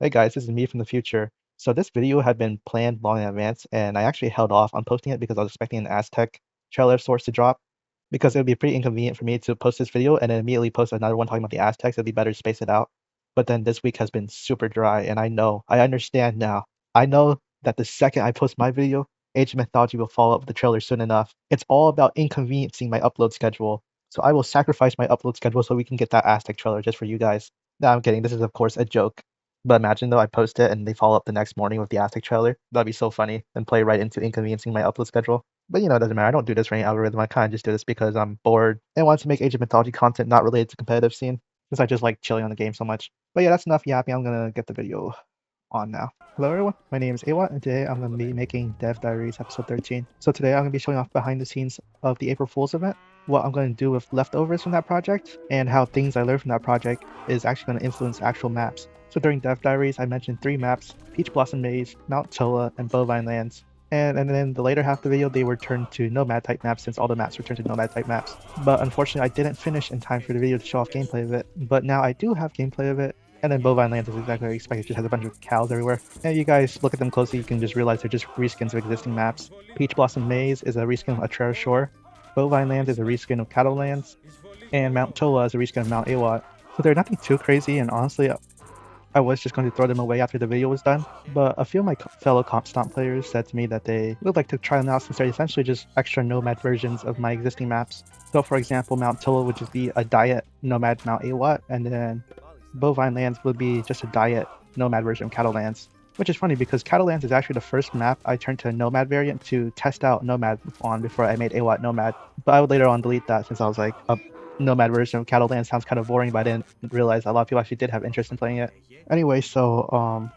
Hey guys, this is me from the future. So this video had been planned long in advance, and I actually held off on posting it because I was expecting an Aztec trailer source to drop, because it would be pretty inconvenient for me to post this video and then immediately post another one talking about the Aztecs. It'd be better to space it out. But then this week has been super dry, and I understand now. I know that the second I post my video, Age of Mythology will follow up with the trailer soon enough. It's all about inconveniencing my upload schedule. So I will sacrifice my upload schedule so we can get that Aztec trailer just for you guys. No, I'm kidding. This is of course a joke. But imagine though I post it and they follow up the next morning with the Aztec trailer. That'd be so funny and play right into inconveniencing my upload schedule. But it doesn't matter. I don't do this for any algorithm. I kind of just do this because I'm bored and want to make Age of Mythology content not related to competitive scene, since I just like chilling on the game so much. But yeah, that's enough yapping. I'm gonna get the video on now. Hello everyone, my name is Awat and today I'm going to be making Dev Diaries episode 13. So today I'm going to be showing off behind the scenes of the April Fool's event, what I'm going to do with leftovers from that project, and how things I learned from that project is actually going to influence actual maps. So during Dev Diaries I mentioned 3 maps, Peach Blossom Maze, Mount Toa, and Bovine Lands. And then the later half of the video they were turned to Nomad type maps since all the maps were turned to Nomad type maps. But unfortunately I didn't finish in time for the video to show off gameplay of it, but now I do have gameplay of it. And then Bovine Lands is exactly what I expected. It just has a bunch of cows everywhere. And you guys look at them closely, you can just realize they're just reskins of existing maps. Peach Blossom Maze is a reskin of Atrera Shore. Bovine Lands is a reskin of Cattle Lands. And Mount Toa is a reskin of Mount Awat. So they're nothing too crazy, and honestly, I was just going to throw them away after the video was done. But a few of my fellow Comp Stomp players said to me that they would like to try them out since they're essentially just extra Nomad versions of my existing maps. So for example, Mount Toa would just be a diet Nomad Mount Awat, and then Bovine Lands would be just a diet Nomad version of Cattle Lands. Which is funny because Cattle Lands is actually the first map I turned to a Nomad variant to test out Nomad on before I made Awat Nomad. But I would later on delete that since I was like, a Nomad version of Cattle Lands sounds kind of boring, but I didn't realize a lot of people actually did have interest in playing it. Anyway, so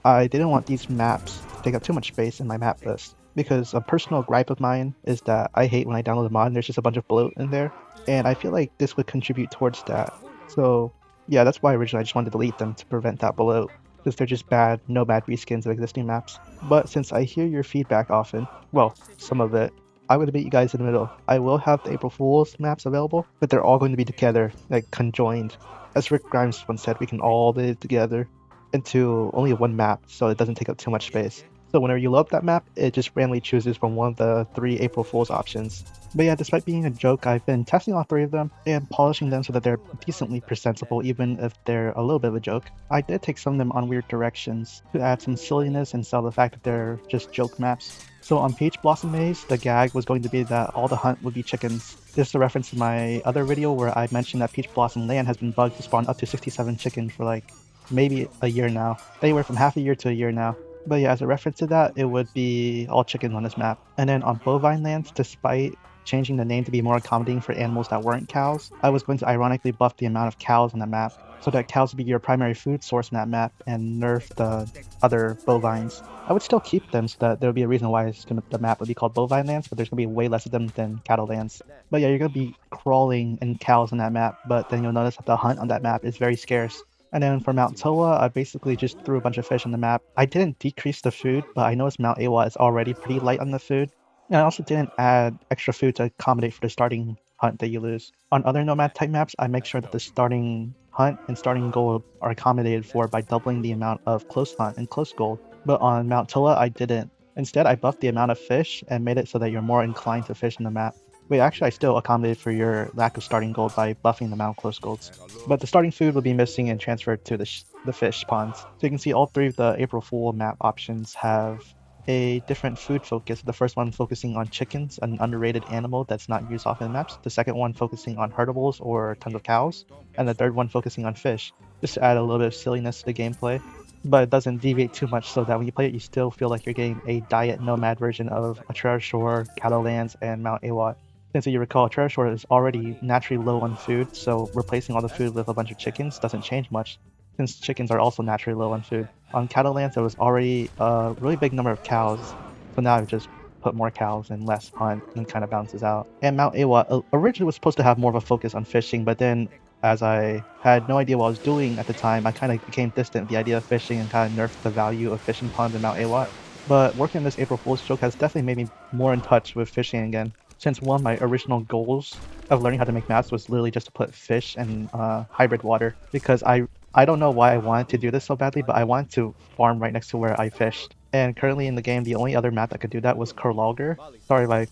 I didn't want these maps to take up too much space in my map list because a personal gripe of mine is that I hate when I download a mod and there's just a bunch of bloat in there, and I feel like this would contribute towards that. So yeah, that's why originally I just wanted to delete them to prevent that bloat, because they're just bad Nomad reskins of existing maps. But since I hear your feedback often, well, some of it, I would meet you guys in the middle. I will have the April Fool's maps available, but they're all going to be together, like conjoined. As Rick Grimes once said, we can all live together into only one map, so it doesn't take up too much space. So whenever you load that map, it just randomly chooses from one of the 3 April Fool's options. But yeah, despite being a joke, I've been testing all 3 of them and polishing them so that they're decently presentable even if they're a little bit of a joke. I did take some of them on weird directions to add some silliness and sell the fact that they're just joke maps. So on Peach Blossom Maze, the gag was going to be that all the hunt would be chickens. This is a reference to my other video where I mentioned that Peach Blossom Land has been bugged to spawn up to 67 chickens for like maybe a year now. Anywhere from half a year to a year now. But yeah, as a reference to that, it would be all chickens on this map. And then on Bovine Lands, despite changing the name to be more accommodating for animals that weren't cows, I was going to ironically buff the amount of cows on the map, so that cows would be your primary food source in that map and nerf the other bovines. I would still keep them so that there would be a reason why the map would be called Bovine Lands, but there's going to be way less of them than Cattle Lands. But yeah, you're going to be crawling in cows on that map, but then you'll notice that the hunt on that map is very scarce. And then for Mount Toa, I basically just threw a bunch of fish on the map. I didn't decrease the food, but I noticed Mount Awa is already pretty light on the food. And I also didn't add extra food to accommodate for the starting hunt that you lose. On other Nomad type maps, I make sure that the starting hunt and starting gold are accommodated for by doubling the amount of close hunt and close gold. But on Mount Toa, I didn't. Instead, I buffed the amount of fish and made it so that you're more inclined to fish in the map. Wait, actually, I still accommodated for your lack of starting gold by buffing the amount of close golds. But the starting food will be missing and transferred to the fish ponds. So you can see all 3 of the April Fool map options have a different food focus. The first one focusing on chickens, an underrated animal that's not used often in maps. The second one focusing on herdables or tons of cows. And the third one focusing on fish, just to add a little bit of silliness to the gameplay. But it doesn't deviate too much so that when you play it, you still feel like you're getting a diet nomad version of Atrera Shore, Cattle Lands, and Mount Awat. Since you recall, Atrera Shore is already naturally low on food, so replacing all the food with a bunch of chickens doesn't change much, since chickens are also naturally low on food. On Cattle Lands, there was already a really big number of cows, so now I've just put more cows and less hunt and kind of balances out. And Mount Awa originally was supposed to have more of a focus on fishing, but then as I had no idea what I was doing at the time, I kind of became distant with the idea of fishing and kind of nerfed the value of fishing ponds in Mount Awa. But working on this April Fool's joke has definitely made me more in touch with fishing again, since one of my original goals of learning how to make maps was literally just to put fish and hybrid water, because I I don't know why I wanted to do this so badly, but I wanted to farm right next to where I fished. And currently in the game, the only other map that could do that was Kurlalgur. Sorry if I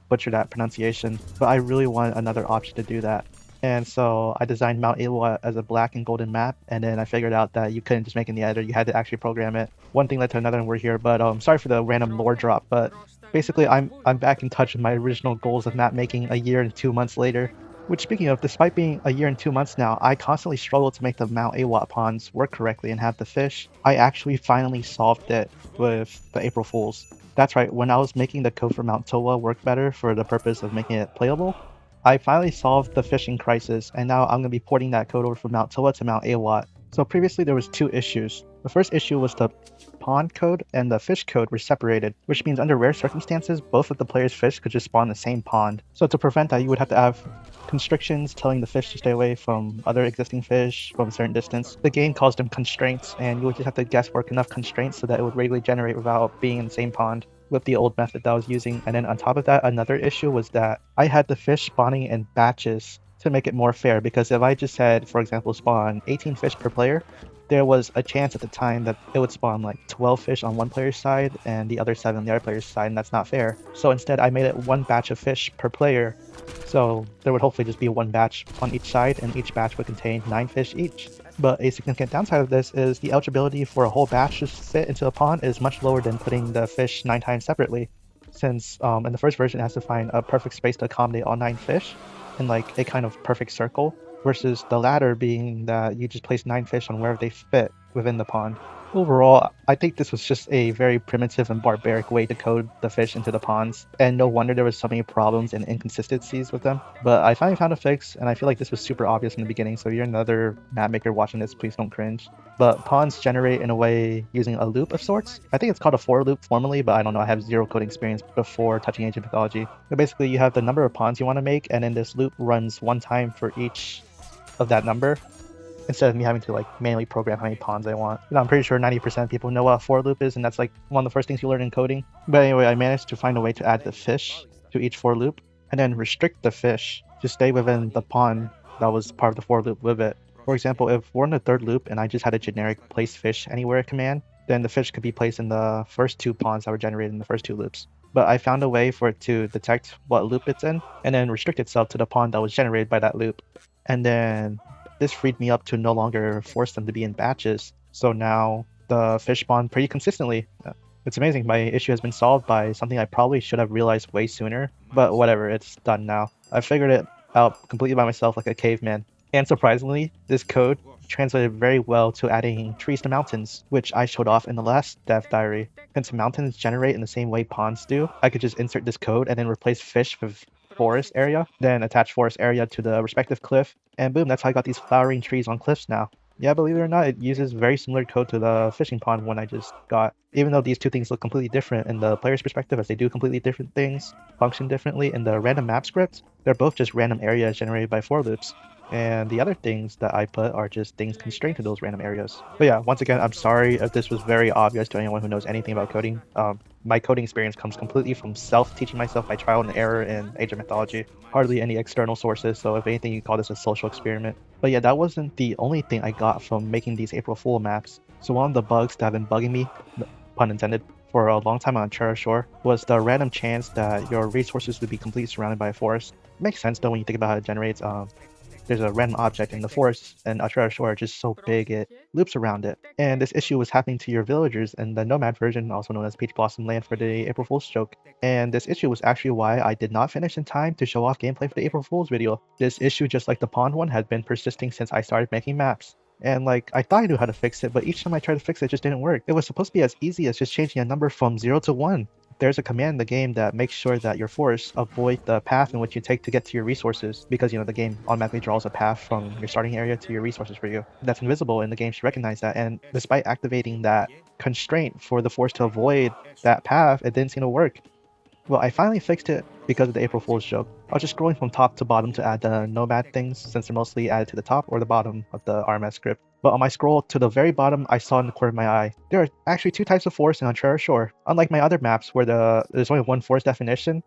butchered that pronunciation, but I really wanted another option to do that. And so I designed Mount Ewa as a black and golden map, and then I figured out that you couldn't just make it in the editor, you had to actually program it. One thing led to another and we're here, but sorry for the random lore drop, but basically I'm back in touch with my original goals of map making a year and 2 months later. Which, speaking of, despite being a year and 2 months now, I constantly struggle to make the Mount Awat ponds work correctly and have the fish. I actually finally solved it with the April Fools. That's right, when I was making the code for Mount Towa work better for the purpose of making it playable, I finally solved the fishing crisis, and now I'm going to be porting that code over from Mount Towa to Mount Awat. So previously there was two issues. The first issue was the pond code and the fish code were separated, which means under rare circumstances, both of the player's fish could just spawn in the same pond. So to prevent that, you would have to have constrictions telling the fish to stay away from other existing fish from a certain distance. The game calls them constraints, and you would just have to guesswork enough constraints so that it would regularly generate without being in the same pond with the old method that I was using. And then on top of that, another issue was that I had the fish spawning in batches to make it more fair, because if I just had, for example, spawn 18 fish per player, there was a chance at the time that it would spawn like 12 fish on one player's side and the other 7 on the other player's side, and that's not fair. So instead I made it one batch of fish per player, so there would hopefully just be one batch on each side, and each batch would contain 9 fish each. But a significant downside of this is the eligibility for a whole batch to fit into a pond is much lower than putting the fish 9 times separately, since in the first version it has to find a perfect space to accommodate all 9 fish in like a kind of perfect circle, versus the latter being that you just place 9 fish on wherever they fit within the pond. Overall, I think this was just a very primitive and barbaric way to code the fish into the ponds, and no wonder there was so many problems and inconsistencies with them. But I finally found a fix, and I feel like this was super obvious in the beginning, so if you're another map maker watching this, please don't cringe. But ponds generate in a way using a loop of sorts. I think it's called a for loop formally, but I don't know, I have zero coding experience before touching ancient mythology. But basically you have the number of ponds you want to make, and then this loop runs one time for each of that number, instead of me having to like manually program how many pawns I want. You know, I'm pretty sure 90% of people know what a for loop is, and that's like one of the first things you learn in coding. But anyway, I managed to find a way to add the fish to each for loop, and then restrict the fish to stay within the pond that was part of the for loop with it. For example, if we're in the third loop and I just had a generic place fish anywhere command, then the fish could be placed in the first 2 ponds that were generated in the first 2 loops. But I found a way for it to detect what loop it's in, and then restrict itself to the pond that was generated by that loop. And then this freed me up to no longer force them to be in batches, so now the fish spawn pretty consistently. It's amazing, my issue has been solved by something I probably should have realized way sooner, but whatever, it's done now. I figured it out completely by myself like a caveman. And surprisingly, this code translated very well to adding trees to mountains, which I showed off in the last dev diary. Since mountains generate in the same way ponds do, I could just insert this code and then replace fish with forest area, then attach forest area to the respective cliff, and boom, that's how I got these flowering trees on cliffs now. Yeah, believe it or not, it uses very similar code to the fishing pond one I just got. Even though these two things look completely different in the player's perspective, as they do completely different things, function differently in the random map script, they're both just random areas generated by for loops. And the other things that I put are just things constrained to those random areas. But yeah, once again, I'm sorry if this was very obvious to anyone who knows anything about coding. My coding experience comes completely from self-teaching myself by trial and error in Age of Mythology. Hardly any external sources, so if anything, you call this a social experiment. But yeah, that wasn't the only thing I got from making these April Fool maps. So one of the bugs that have been bugging me, pun intended, for a long time on Chera Shore was the random chance that your resources would be completely surrounded by a forest. It makes sense though when you think about how it generates. There's a random object in the forest, and Ashura Shore is just so big it loops around it. And this issue was happening to your villagers in the Nomad version, also known as Peach Blossom Land, for the April Fool's joke. And this issue was actually why I did not finish in time to show off gameplay for the April Fool's video. This issue, just like the pond one, had been persisting since I started making maps. And like, I thought I knew how to fix it, but each time I tried to fix it, it just didn't work. It was supposed to be as easy as just changing a number from 0 to 1. There's a command in the game that makes sure that your forests avoid the path in which you take to get to your resources, because you know the game automatically draws a path from your starting area to your resources for you. That's invisible, and the game should recognize that. And despite activating that constraint for the forest to avoid that path, it didn't seem to work. Well, I finally fixed it because of the April Fool's joke. I was just scrolling from top to bottom to add the Nomad things, since they're mostly added to the top or the bottom of the RMS script. But on my scroll to the very bottom, I saw in the corner of my eye, there are actually 2 types of forest in Chera Shore. Unlike my other maps where there's only one forest definition,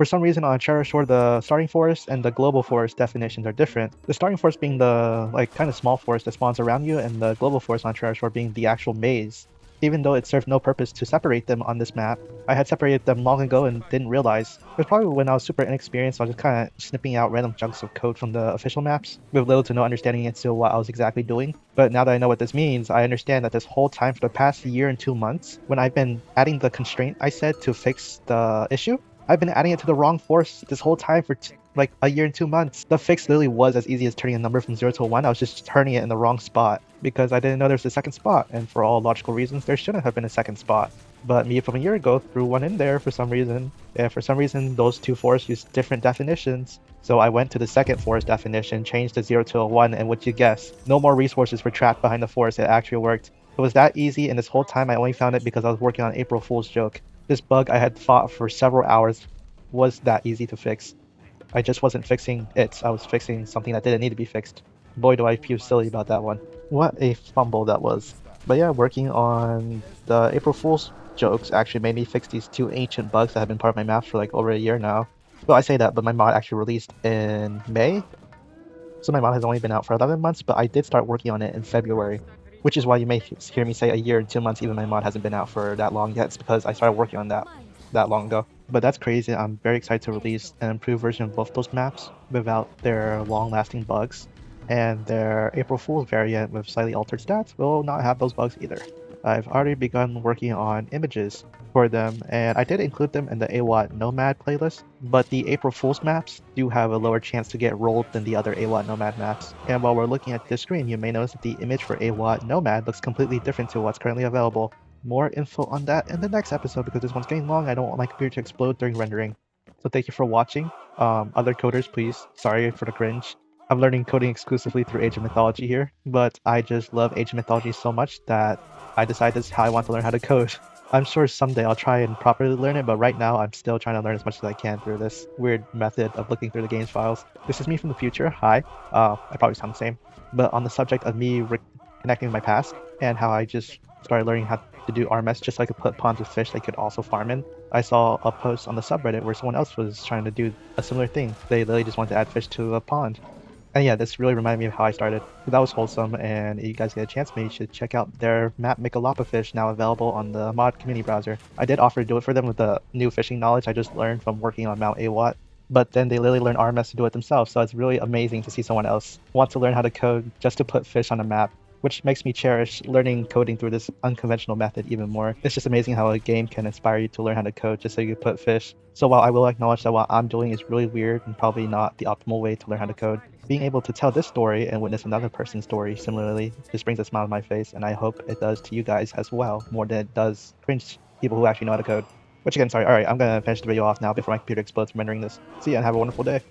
For some reason on Terra Shore, the starting forest and the global forest definitions are different. The starting forest being the kind of small forest that spawns around you, and the global forest on Terra Shore being the actual maze. Even though it served no purpose to separate them on this map, I had separated them long ago and didn't realize. It was probably when I was super inexperienced, I was just kind of snipping out random chunks of code from the official maps, with little to no understanding into what I was exactly doing. But now that I know what this means, I understand that this whole time for the past year and 2 months, when I've been adding the constraint I said to fix the issue, I've been adding it to the wrong force this whole time for like a year and 2 months. The fix literally was as easy as turning a number from 0 to 1. I was just turning it in the wrong spot because I didn't know there's a second spot, and for all logical reasons, there shouldn't have been a second spot. But me from a year ago threw one in there for some reason, and for some reason those two forests use different definitions. So I went to the second forest definition, changed the 0 to a 1, and what you guess? No more resources were trapped behind the forest. It actually worked. It was that easy, and this whole time I only found it because I was working on April Fool's joke. This bug I had fought for several hours was that easy to fix. I just wasn't fixing it. I was fixing something that didn't need to be fixed. Boy, do I feel silly about that one. What a fumble that was. But yeah, working on the April Fool's jokes actually made me fix these two ancient bugs that have been part of my maps for like over a year now. Well, I say that, but my mod actually released in May. So my mod has only been out for 11 months, but I did start working on it in February. Which is why you may hear me say a year and 2 months, even my mod hasn't been out for that long yet. It's because I started working on that long ago. But that's crazy. I'm very excited to release an improved version of both those maps without their long-lasting bugs. And their April Fool's variant with slightly altered stats will not have those bugs either. I've already begun working on images for them, and I did include them in the AWOT Nomad playlist, but the April Fool's maps do have a lower chance to get rolled than the other AWOT Nomad maps. And while we're looking at this screen, you may notice that the image for AWOT Nomad looks completely different to what's currently available. More info on that in the next episode because this one's getting long. I don't want my computer to explode during rendering. So thank you for watching. Other coders, please. Sorry for the cringe. I'm learning coding exclusively through Age of Mythology here, but I just love Age of Mythology so much that I decided this is how I want to learn how to code. I'm sure someday I'll try and properly learn it, but right now I'm still trying to learn as much as I can through this weird method of looking through the game's files. This is me from the future. Hi. I probably sound the same. But on the subject of me connecting with my past and how I just started learning how to do RMS just so I could put ponds with fish they could also farm in, I saw a post on the subreddit where someone else was trying to do a similar thing. They literally just wanted to add fish to a pond. And yeah, this really reminded me of how I started. That was wholesome, and if you guys get a chance, maybe you should check out their map Mikalapa now available on the mod community browser. I did offer to do it for them with the new fishing knowledge I just learned from working on Mount AWOT, but then they literally learned RMS to do it themselves, so it's really amazing to see someone else want to learn how to code just to put fish on a map, which makes me cherish learning coding through this unconventional method even more. It's just amazing how a game can inspire you to learn how to code just so you can put fish. So while I will acknowledge that what I'm doing is really weird and probably not the optimal way to learn how to code, being able to tell this story and witness another person's story similarly just brings a smile to my face, and I hope it does to you guys as well, more than it does cringe people who actually know how to code. Which again, sorry, alright, I'm gonna finish the video off now before my computer explodes from rendering this. See ya and have a wonderful day.